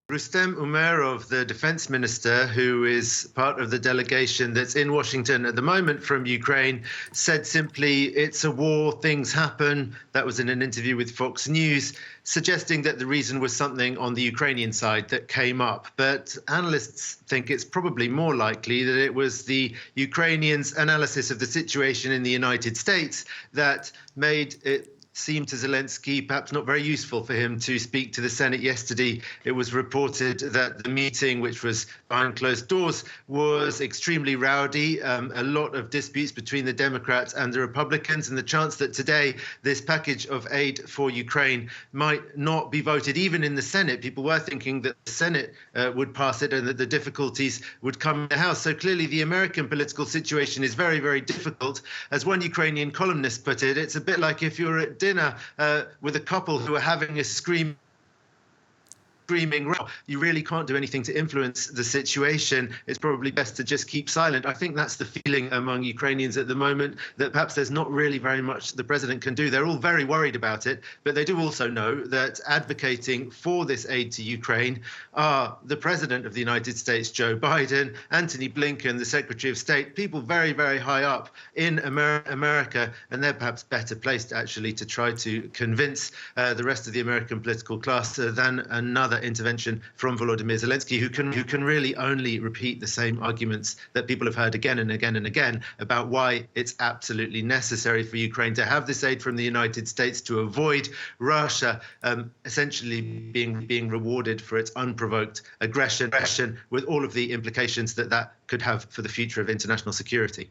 Rustem Umerov, the defense minister, who is part of the delegation that's in Washington at the moment from Ukraine, said simply, it's a war, things happen. That was in an interview with Fox News, suggesting that the reason was something on the Ukrainian side that came up. But analysts think it's probably more likely that it was the Ukrainians' analysis of the situation in the United States that made it seemed to Zelensky perhaps not very useful for him to speak to the Senate yesterday. It was reported that the meeting, which was behind closed doors, was extremely rowdy, a lot of disputes between the Democrats and the Republicans, and the chance that today this package of aid for Ukraine might not be voted even in the Senate. People were thinking that the Senate would pass it and that the difficulties would come in the House. So clearly the American political situation is very, very difficult. As one Ukrainian columnist put it, it's a bit like if you're at dinner with a couple who are having a screaming row. You really can't do anything to influence the situation. It's probably best to just keep silent. I think that's the feeling among Ukrainians at the moment, that perhaps there's not really very much the president can do. They're all very worried about it, but they do also know that advocating for this aid to Ukraine are the president of the United States, Joe Biden, Antony Blinken, the Secretary of State, people very, very high up in America, and they're perhaps better placed actually to try to convince the rest of the American political class than another intervention from Volodymyr Zelensky, who can really only repeat the same arguments that people have heard again and again and again about why it's absolutely necessary for Ukraine to have this aid from the United States to avoid Russia essentially being rewarded for its unprovoked aggression, with all of the implications that that could have for the future of international security.